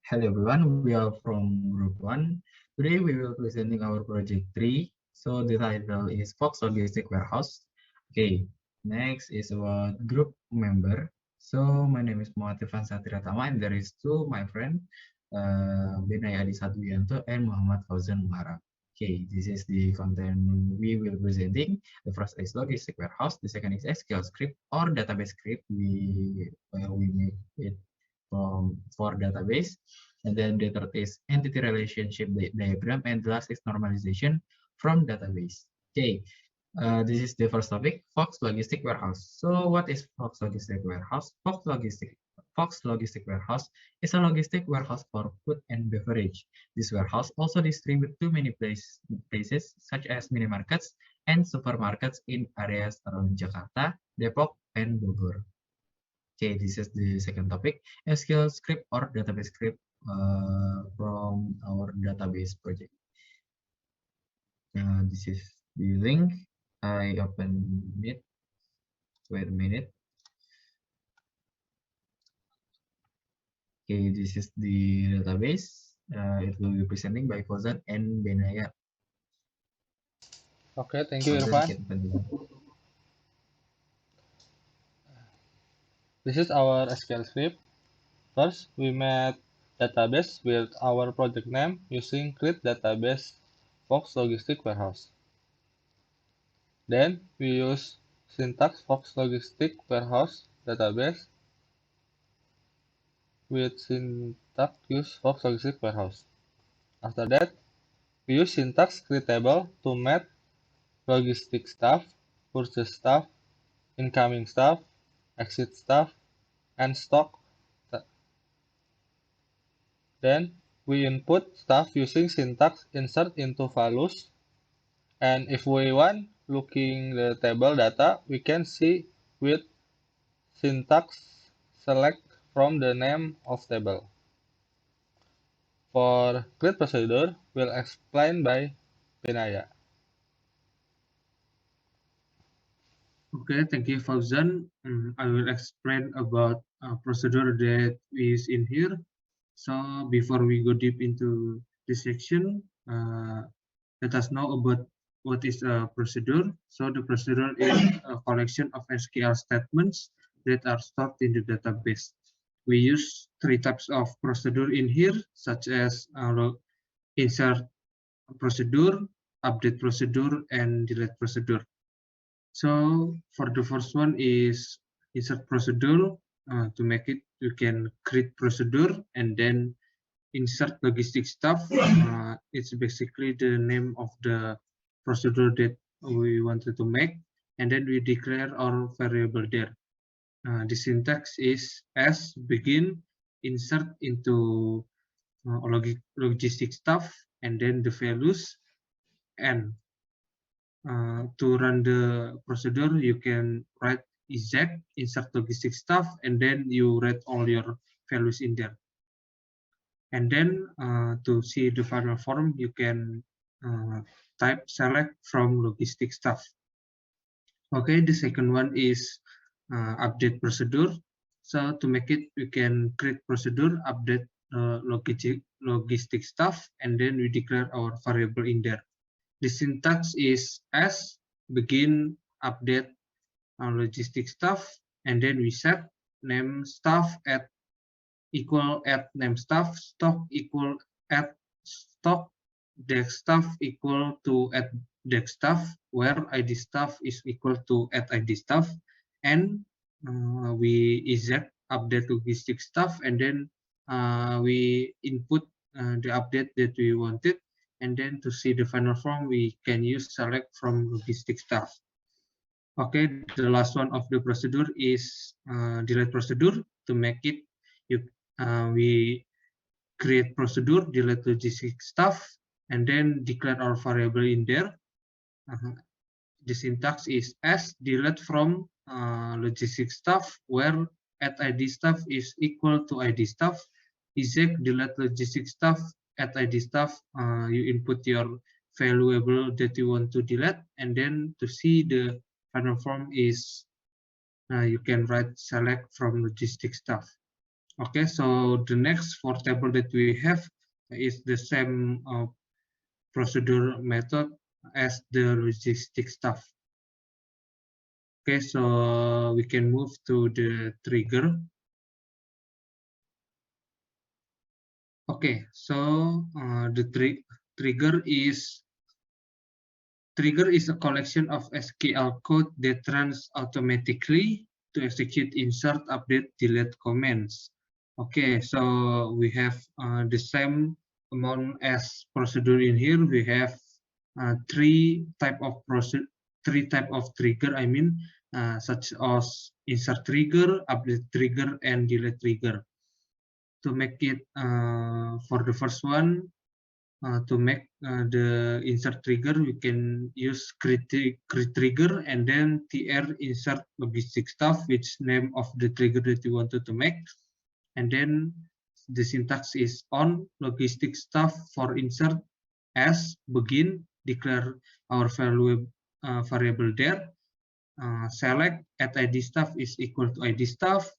Hello everyone, we are from Group 1. Today we will presenting our project 3. So the title is Fox Logistic Warehouse. Okay, next is our group member. So my name is Muhammad Irfan Satria-Tama and there is two my friend, Benay Adi Satwianto and Muhammad Fauzan Umara. Okay, this is the content we will presenting. The first is logistic warehouse. The second is SQL script or database script. We make it for database, and then the third is entity relationship diagram, and the last is normalization from database. Okay, this is the first topic, Fox Logistic Warehouse. So what is Fox Logistic Warehouse? Fox Logistic Warehouse is a logistic warehouse for food and beverage. This warehouse also distributes to many places such as mini markets and supermarkets in areas around Jakarta, Depok, and Bogor. Okay, this is the second topic, SQL script or database script from our database project. This is the link. I open it. Wait a minute. Okay, this is the database. It will be presenting by Fauzan and Benaya. Okay, thank you, Fauzan Irfan. can continue. This is our SQL script. First, we made database with our project name using create database Fox Logistic Warehouse. Then, we use syntax Fox Logistic Warehouse database with syntax use Fox Logistic Warehouse. After that, we use syntax create table to map logistic stuff, purchase stuff, incoming stuff, exit stuff, and stock. Then we input stuff using syntax insert into values, and if we want looking the table data, we can see with syntax select from the name of table. For create procedure, we'll explain by Binaya. Okay, thank you, Fauzan. I will explain about procedure that is in here. So before we go deep into this section, let us know about what is a procedure. So the procedure is a collection of SQL statements that are stored in the database. We use three types of procedure in here, such as insert procedure, update procedure, and delete procedure. So for the first one is insert procedure. To make it, you can create procedure and then insert logistic stuff. It's basically the name of the procedure that we wanted to make, and then we declare our variable there. The syntax is as begin insert into logistic stuff, and then the values, and to run the procedure, you can write exec insert logistic stuff, and then you write all your values in there. And then to see the final form, you can type select from logistic stuff. Okay, the second one is update procedure. So to make it, we can create procedure, update logistic stuff, and then we declare our variable in there. The syntax is as begin update logistic stuff, and then we set name stuff at equal at name stuff, stock equal at stock, dex stuff equal to at dex stuff, where id stuff is equal to at id stuff, and we exec update logistic stuff, and then we input the update that we wanted, and then to see the final form, we can use select from logistic stuff. Okay, the last one of the procedure is delete procedure. To make it, we create procedure, delete logistic stuff, and then declare our variable in there. The syntax is as delete from logistic stuff, where at id stuff is equal to id stuff, exec delete logistic stuff at id stuff. You input your valuable that you want to delete, and then to see the final form is you can write select from logistic stuff. Okay, so the next for table that we have is the same procedure method as the logistic stuff. Okay, so we can move to the trigger. Okay, so the trigger is a collection of SQL code that runs automatically to execute insert, update, delete commands. Okay, so we have the same amount as procedure in here. We have three type of trigger. I mean, such as insert trigger, update trigger, and delete trigger. To make it for the first one, to make the insert trigger, we can use create trigger and then tr insert logistic stuff, which name of the trigger that you wanted to make, and then the syntax is on logistic stuff for insert as begin, declare our variable there, select at id stuff is equal to id stuff,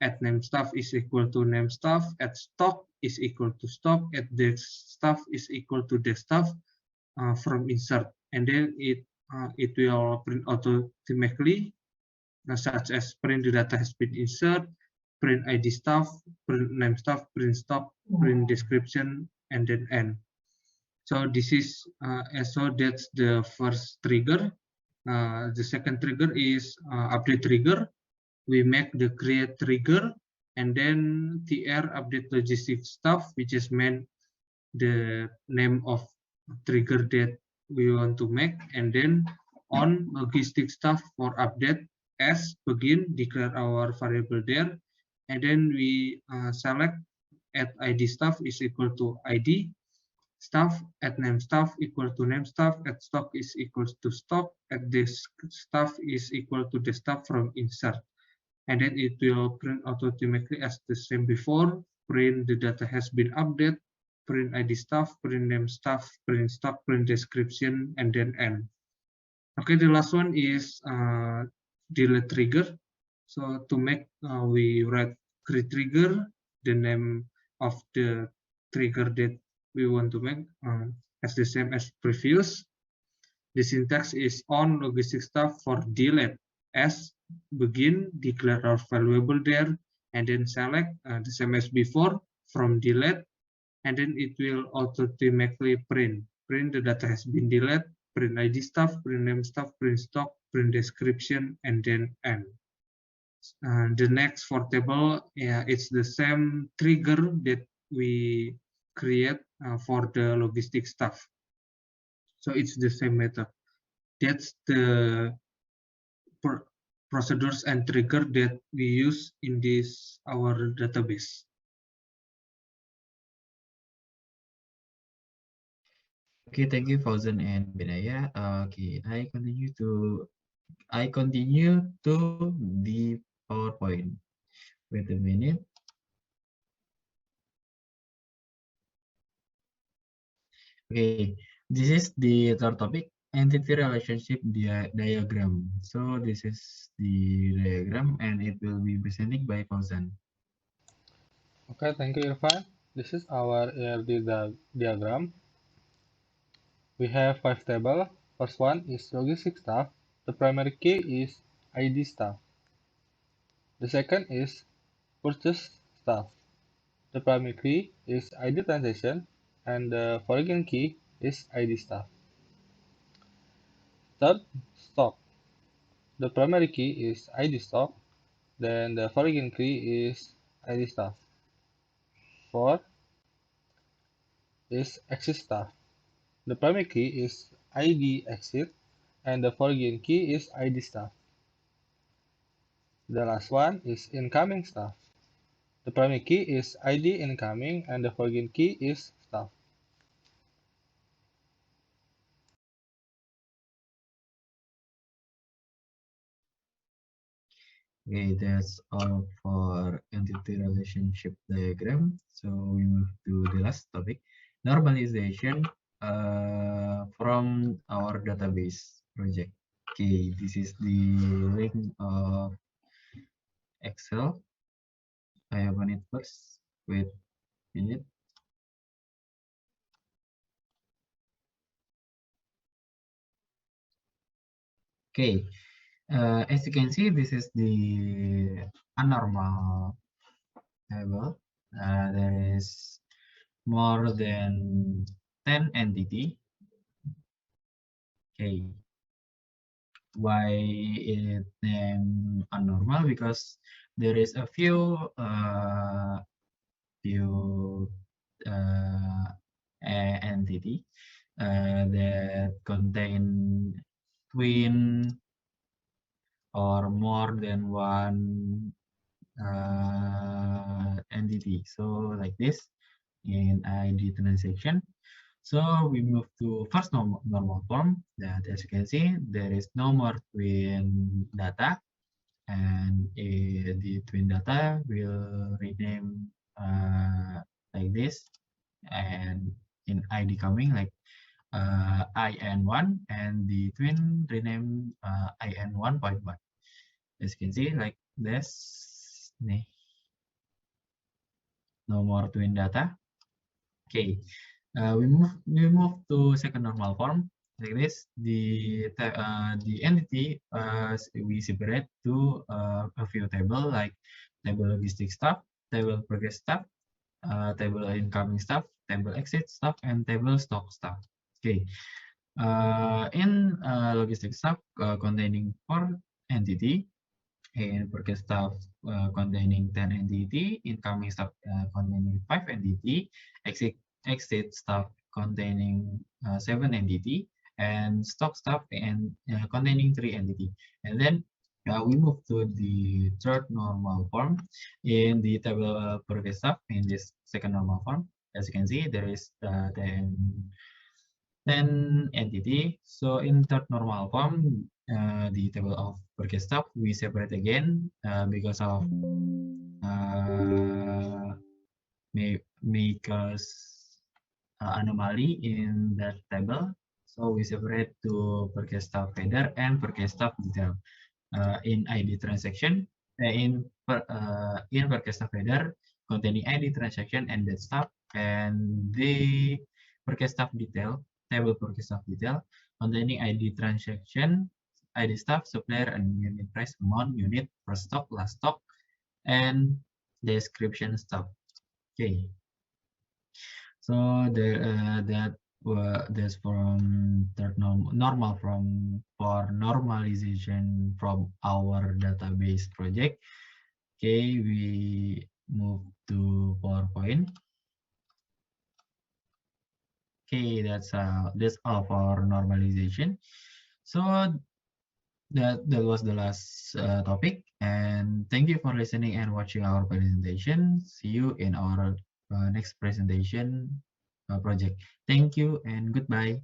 at name stuff is equal to name stuff, at stock is equal to stock, at the stuff is equal to the stuff from insert, and then it will print automatically, such as print the data has been insert, print id stuff, print name stuff, print stock, print description, and then end. So this is so that's the first trigger. The second trigger is update trigger. We make the create trigger and then tr update logistic stuff, which is meant the name of trigger that we want to make, and then on logistic stuff for update as begin, declare our variable there, and then we select at id stuff is equal to id stuff, at name stuff equal to name stuff, at stock is equals to stock, at this stuff is equal to the stuff from insert, and then it will print automatically as the same before, print the data has been updated, print id stuff, print name stuff, print stock, print description, and then end. Okay, the last one is delete trigger. So to make, we write create trigger, the name of the trigger that we want to make as the same as previous. The syntax is on logistic stuff for delete as begin, declare our variable there, and then select the same as before from delete, and then it will automatically print the data has been deleted, print id stuff, print name stuff, print stock, print description, and then end. The next for table, it's the same trigger that we create for the logistic stuff. So it's the same method. That's the procedures and trigger that we use in this our database. Okay, thank you, Fauzan and Bidaya. Okay, I continue to the PowerPoint. Wait a minute. Okay, this is the third topic, entity relationship diagram. So this is the diagram, and it will be presented by Fauzan. Okay, thank you, Irfan. This is our ERD diagram. We have 5 tables. First one is logistic stuff. The primary key is ID stuff. The second is purchase stuff. The primary key is ID transaction, and the foreign key is ID stuff. Third, stock. The primary key is ID stock, then the foreign key is ID stuff. Fourth is exit stuff. The primary key is ID exit, and the foreign key is ID stuff. The last one is incoming stuff. The primary key is ID incoming, and the foreign key is stuff. Okay, that's all for entity relationship diagram. So we move to the last topic, normalization from our database project. Okay, this is the link of Excel. I open it first. Wait a minute. Okay, as you can see, this is the abnormal table. There is more than 10 entity. Okay, why it named abnormal? Because there is a few entity that contain twin or more than one entity. So like this in ID transaction. So we move to first normal form that, as you can see, there is no more twin data, and the twin data will rename like this, and in ID coming like IN1, and the twin rename IN1.1. As you can see, like this, no more twin data. Okay, we move to second normal form like this. The entity we separate to a few table, like table logistic stuff, table progress stuff, table incoming stuff, table exit stuff, and table stock stuff. Okay, in logistic stuff containing 4 entity, and purchase stuff containing 10 entity, incoming stuff containing 5 entity, exit stuff containing 7 entity, and stock stuff and containing 3 entity. And then we move to the third normal form in the table purchase stuff in this second normal form. As you can see, there is 10 entity. So in third normal form, the table of purchase stuff we separate again because of because anomaly in that table. So we separate to purchase stuff header and purchase stuff detail. In ID transaction, in purchase stuff header containing ID transaction and that stuff, and the purchase stuff detail, table purchase stuff detail containing ID transaction, ID stuff, supplier, and unit price, amount, unit, first stock, last stock, and description stuff. Okay, so that's from third normal from for normalization from our database project. Okay, we move to PowerPoint. Okay, that's all for normalization. So that was the last topic, and thank you for listening and watching our presentation. See you in our next presentation project. Thank you and goodbye.